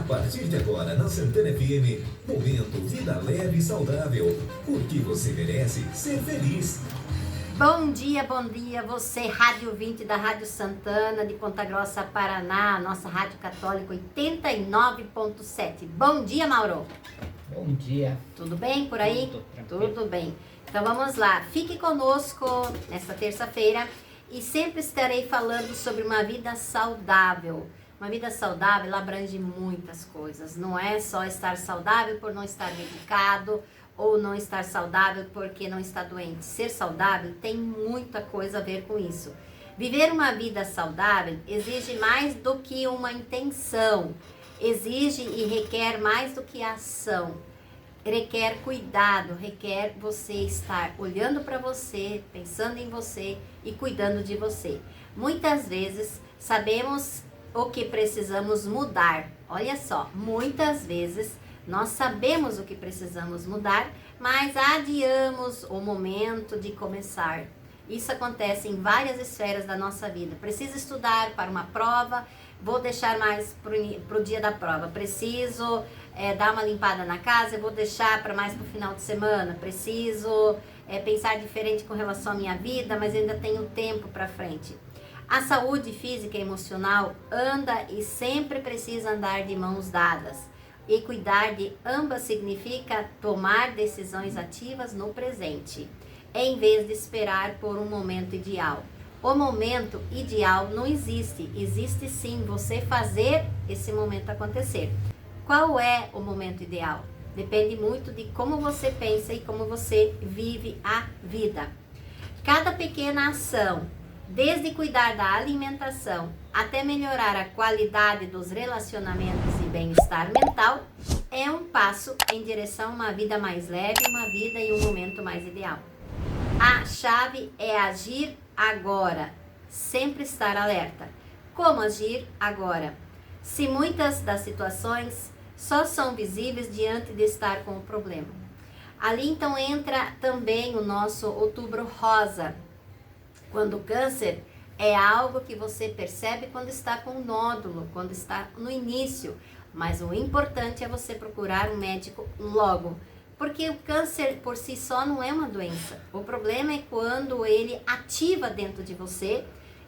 A partir de agora, na Santana FM, momento Vida Leve e Saudável. Porque você merece ser feliz. Bom dia, você, Rádio 20 da Rádio Santana, de Ponta Grossa, Paraná, nossa Rádio Católica 89.7. Bom dia, Mauro. Bom dia. Tudo bem por aí? Tudo bem. Então vamos lá, fique conosco nesta terça-feira e sempre estarei falando sobre uma vida saudável. Uma vida saudável, ela abrange muitas coisas. Não é só estar saudável por não estar medicado ou não estar saudável porque não está doente. Ser saudável tem muita coisa a ver com isso. Viver uma vida saudável exige mais do que uma intenção. Exige e requer mais do que ação. Requer cuidado, requer você estar olhando para você, pensando em você e cuidando de você. Muitas vezes sabemos o que precisamos mudar. Olha só, muitas vezes nós sabemos o que precisamos mudar, mas adiamos o momento de começar. Isso acontece em várias esferas da nossa vida. Preciso estudar para uma prova, vou deixar mais para o dia da prova. Preciso dar uma limpada na casa, eu vou deixar para mais para o final de semana. Preciso pensar diferente com relação à minha vida, mas ainda tenho tempo para frente. A saúde física e emocional anda e sempre precisa andar de mãos dadas. E cuidar de ambas significa tomar decisões ativas no presente, em vez de esperar por um momento ideal. O momento ideal não existe, existe sim você fazer esse momento acontecer. Qual é o momento ideal? Depende muito de como você pensa e como você vive a vida. Cada pequena ação, desde cuidar da alimentação até melhorar a qualidade dos relacionamentos e bem-estar mental, é um passo em direção a uma vida mais leve, uma vida e um momento mais ideal. A chave é agir agora, sempre estar alerta. Como agir agora? Se muitas das situações só são visíveis diante de estar com o problema. Ali então entra também o nosso outubro rosa, quando o câncer é algo que você percebe quando está com um nódulo, quando está no início. Mas o importante é você procurar um médico logo. Porque o câncer por si só não é uma doença. O problema é quando ele ativa dentro de você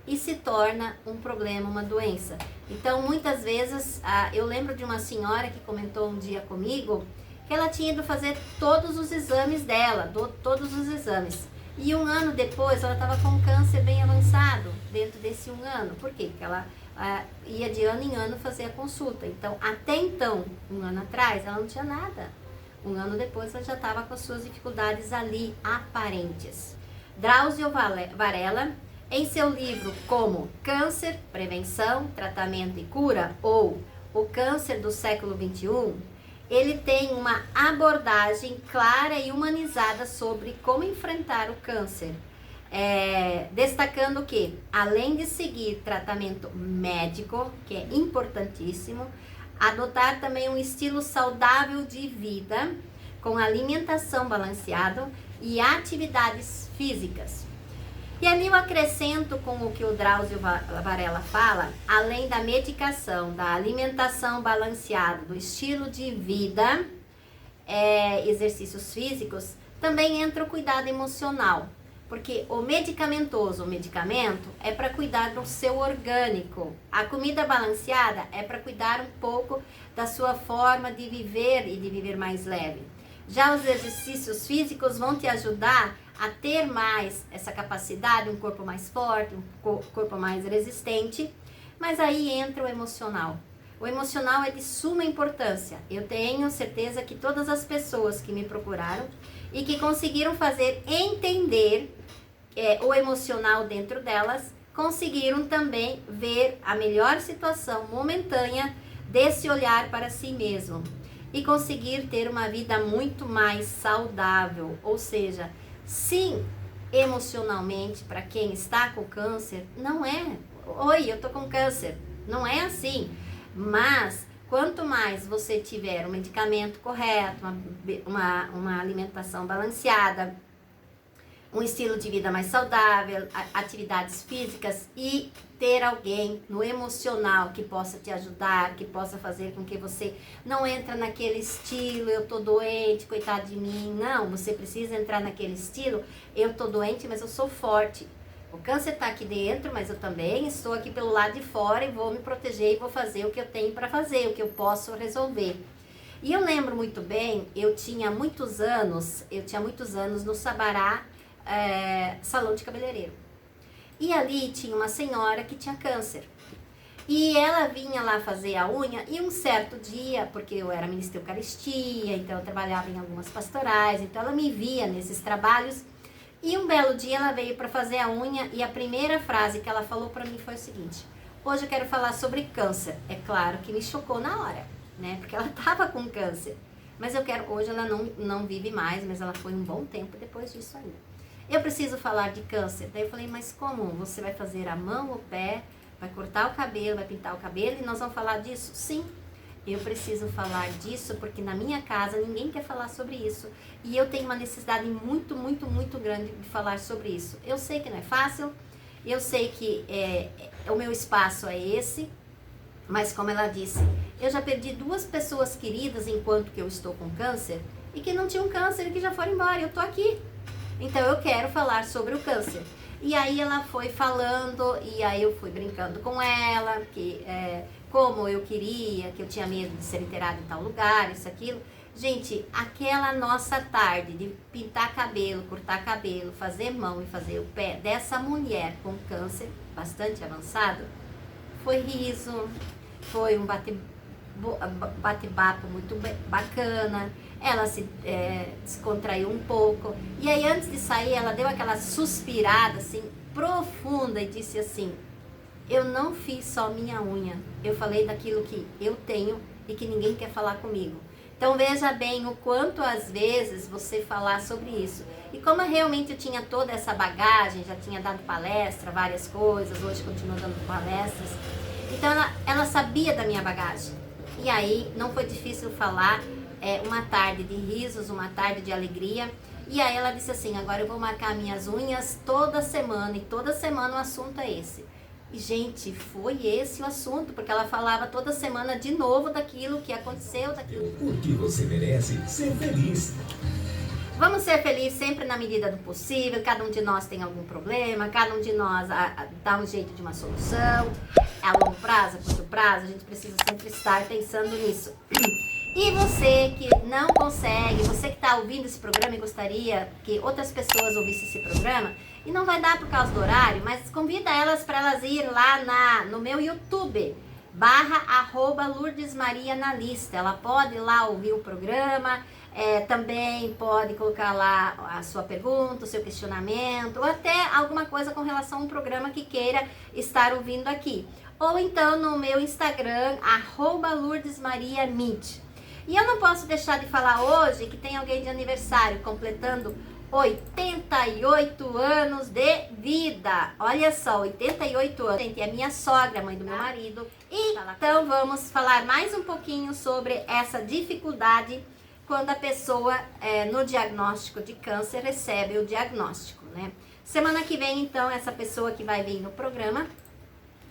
e se torna um problema, uma doença. Então, muitas vezes, eu lembro de uma senhora que comentou um dia comigo que ela tinha ido fazer todos os exames dela, todos os exames. E um ano depois, ela estava com um câncer bem avançado dentro desse um ano. Por quê? Porque ela ia de ano em ano fazer a consulta. Então, até então, um ano atrás, ela não tinha nada. Um ano depois, ela já estava com as suas dificuldades ali, aparentes. Drauzio Varela, em seu livro como Câncer, Prevenção, Tratamento e Cura, ou O Câncer do Século XXI, ele tem uma abordagem clara e humanizada sobre como enfrentar o câncer. Destacando que, além de seguir tratamento médico, que é importantíssimo, adotar também um estilo saudável de vida, com alimentação balanceada e atividades físicas. E ali eu acrescento com o que o Drauzio Varela fala, além da medicação, da alimentação balanceada, do estilo de vida, exercícios físicos, também entra o cuidado emocional. Porque o medicamento é para cuidar do seu orgânico. A comida balanceada é para cuidar um pouco da sua forma de viver e de viver mais leve. Já os exercícios físicos vão te ajudar a ter mais essa capacidade, um corpo mais forte, um corpo mais resistente. Mas aí entra o emocional. O emocional é de suma importância. Eu tenho certeza que todas as pessoas que me procuraram e que conseguiram fazer entender o emocional dentro delas, conseguiram também ver a melhor situação momentânea desse olhar para si mesmo e conseguir ter uma vida muito mais saudável. Ou seja, sim, emocionalmente, para quem está com câncer, não é, oi, eu tô com câncer, não é assim. Mas quanto mais você tiver um medicamento correto, uma alimentação balanceada, um estilo de vida mais saudável, atividades físicas e ter alguém no emocional que possa te ajudar, que possa fazer com que você não entre naquele estilo, eu tô doente, coitado de mim. Não, você precisa entrar naquele estilo, eu tô doente, mas eu sou forte. O câncer tá aqui dentro, mas eu também estou aqui pelo lado de fora e vou me proteger e vou fazer o que eu tenho para fazer, o que eu posso resolver. E eu lembro muito bem, eu tinha muitos anos no Sabará, salão de cabeleireiro. E ali tinha uma senhora que tinha câncer. E ela vinha lá fazer a unha e um certo dia, porque eu era ministra de Eucaristia, então eu trabalhava em algumas pastorais, então ela me via nesses trabalhos. E um belo dia ela veio para fazer a unha e a primeira frase que ela falou para mim foi o seguinte: hoje eu quero falar sobre câncer. É claro que me chocou na hora, né? Porque ela estava com câncer. Mas eu quero, hoje ela não vive mais, mas ela foi um bom tempo depois disso ainda. Eu preciso falar de câncer. Daí eu falei, mas como? Você vai fazer a mão, o pé, vai cortar o cabelo, vai pintar o cabelo e nós vamos falar disso? Sim, eu preciso falar disso porque na minha casa ninguém quer falar sobre isso. E eu tenho uma necessidade muito, muito, muito grande de falar sobre isso. Eu sei que não é fácil, eu sei que o meu espaço é esse, mas como ela disse, eu já perdi 2 pessoas queridas enquanto que eu estou com câncer e que não tinham câncer e que já foram embora. Eu tô aqui. Então eu quero falar sobre o câncer. E aí ela foi falando e aí eu fui brincando com ela, que como eu queria, que eu tinha medo de ser enterrada em tal lugar, isso, aquilo. Gente, aquela nossa tarde de pintar cabelo, cortar cabelo, fazer mão e fazer o pé dessa mulher com câncer bastante avançado, foi riso, foi um bate-papo muito bacana. Ela se descontraiu um pouco. E aí, antes de sair, ela deu aquela suspirada, assim, profunda e disse assim: eu não fiz só minha unha, eu falei daquilo que eu tenho e que ninguém quer falar comigo. Então, veja bem o quanto, às vezes, você falar sobre isso. E como realmente eu tinha toda essa bagagem, já tinha dado palestra, várias coisas, hoje continuo dando palestras. Então, ela sabia da minha bagagem. E aí, não foi difícil falar. Uma tarde de risos, uma tarde de alegria. E aí ela disse assim: agora eu vou marcar minhas unhas toda semana, e toda semana o assunto é esse. E gente, foi esse o assunto, porque ela falava toda semana de novo daquilo que aconteceu, daquilo. Porque você merece ser feliz. Vamos ser felizes sempre na medida do possível. Cada um de nós tem algum problema, cada um de nós dá um jeito de uma solução. A longo prazo, a curto prazo, a gente precisa sempre estar pensando nisso. E você que não consegue, você que está ouvindo esse programa e gostaria que outras pessoas ouvissem esse programa, e não vai dar por causa do horário, mas convida elas para elas ir lá no meu YouTube, /Lourdes Maria na lista. Ela pode ir lá ouvir o programa, também pode colocar lá a sua pergunta, o seu questionamento, ou até alguma coisa com relação a um programa que queira estar ouvindo aqui. Ou então no meu Instagram, @LourdesMariaMint. E eu não posso deixar de falar hoje que tem alguém de aniversário completando 88 anos de vida. Olha só, 88 anos. Gente, é minha sogra, mãe do meu marido. E então vamos falar mais um pouquinho sobre essa dificuldade quando a pessoa, no diagnóstico de câncer, recebe o diagnóstico, né? Semana que vem, então, essa pessoa que vai vir no programa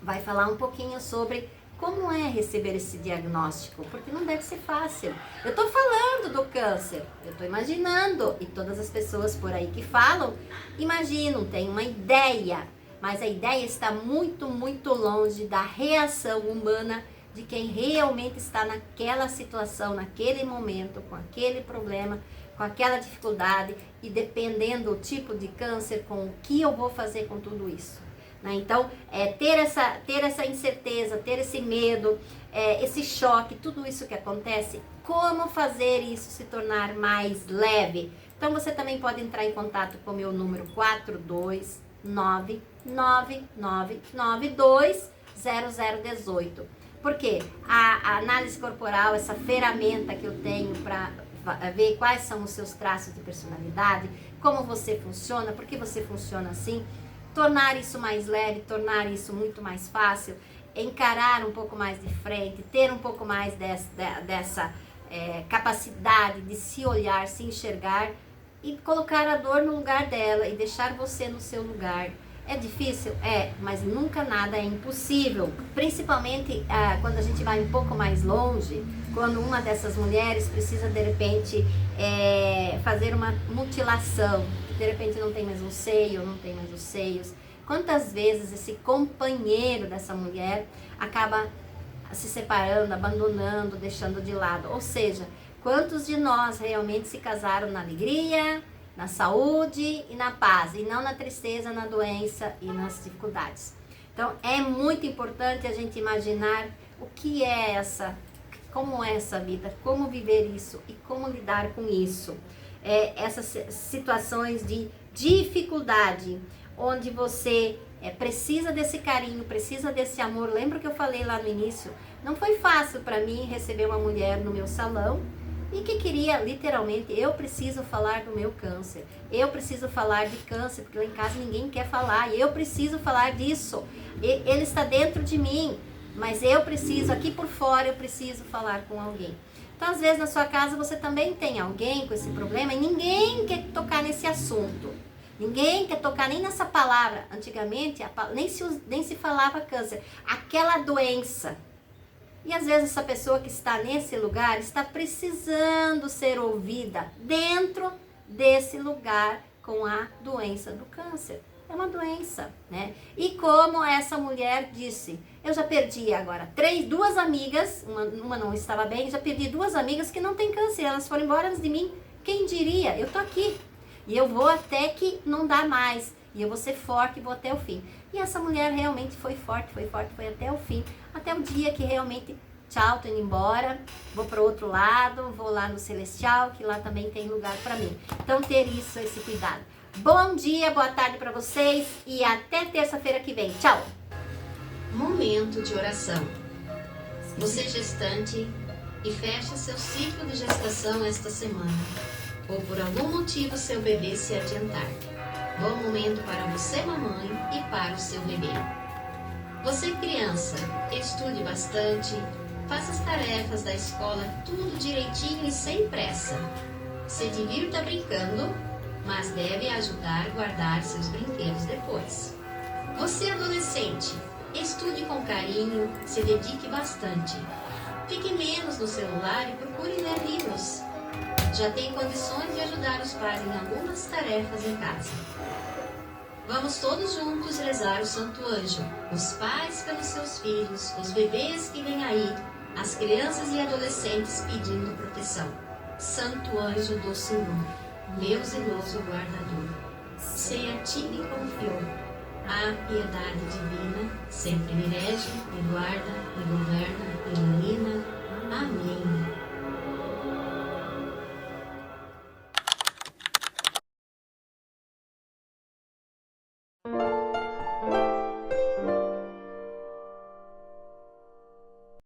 vai falar um pouquinho sobre como é receber esse diagnóstico, porque não deve ser fácil. Eu estou falando do câncer, eu estou imaginando, e todas as pessoas por aí que falam, imaginam, têm uma ideia, mas a ideia está muito, muito longe da reação humana de quem realmente está naquela situação, naquele momento, com aquele problema, com aquela dificuldade, e dependendo do tipo de câncer, com o que eu vou fazer com tudo isso. Então, ter essa incerteza, ter esse medo, esse choque, tudo isso que acontece, como fazer isso se tornar mais leve? Então, você também pode entrar em contato com o meu número 42999920018. Por quê? A análise corporal, essa ferramenta que eu tenho para ver quais são os seus traços de personalidade, como você funciona, por que você funciona assim, tornar isso mais leve, tornar isso muito mais fácil, encarar um pouco mais de frente, ter um pouco mais dessa capacidade de se olhar, se enxergar, e colocar a dor no lugar dela e deixar você no seu lugar. É difícil? É, mas nunca nada é impossível. Principalmente quando a gente vai um pouco mais longe, quando uma dessas mulheres precisa de repente fazer uma mutilação, de repente não tem mais um seio, não tem mais os seios. Quantas vezes esse companheiro dessa mulher acaba se separando, abandonando, deixando de lado? Ou seja, quantos de nós realmente se casaram na alegria, na saúde e na paz, e não na tristeza, na doença e nas dificuldades? Então, é muito importante a gente imaginar o que é como é essa vida, como viver isso e como lidar com isso. Essas situações de dificuldade, onde você precisa desse carinho, precisa desse amor. Lembra que eu falei lá no início? Não foi fácil para mim receber uma mulher no meu salão e que queria, literalmente, eu preciso falar do meu câncer, eu preciso falar de câncer, porque lá em casa ninguém quer falar, e eu preciso falar disso, ele está dentro de mim, mas eu preciso, aqui por fora, eu preciso falar com alguém. Então, às vezes, na sua casa, você também tem alguém com esse problema e ninguém quer tocar nesse assunto. Ninguém quer tocar nem nessa palavra. Antigamente, nem se falava câncer. Aquela doença. E às vezes essa pessoa que está nesse lugar está precisando ser ouvida dentro desse lugar com a doença do câncer. É uma doença, né? E como essa mulher disse, eu já perdi agora duas amigas, uma não estava bem, já perdi 2 amigas que não têm câncer, elas foram embora antes de mim. Quem diria? Eu tô aqui. E eu vou até que não dá mais. E eu vou ser forte e vou até o fim. E essa mulher realmente foi forte, foi até o fim. Até o dia que realmente, tchau, tô indo embora. Vou para o outro lado, vou lá no Celestial, que lá também tem lugar para mim. Então, ter esse cuidado. Bom dia, boa tarde para vocês e até terça-feira que vem. Tchau! Momento de oração. Você gestante e fecha seu ciclo de gestação esta semana, ou por algum motivo seu bebê se adiantar. Bom momento para você, mamãe, e para o seu bebê. Você, criança, estude bastante, faça as tarefas da escola tudo direitinho e sem pressa. Se divirta brincando, mas deve ajudar a guardar seus brinquedos depois. Você, adolescente, estude com carinho, se dedique bastante. Fique menos no celular e procure ler livros. Já tem condições de ajudar os pais em algumas tarefas em casa. Vamos todos juntos rezar o Santo Anjo, os pais pelos seus filhos, os bebês que vêm aí, as crianças e adolescentes pedindo proteção. Santo Anjo do Senhor, meu zeloso guardador, se a ti me confiou, a piedade divina sempre me rege, me guarda, me governa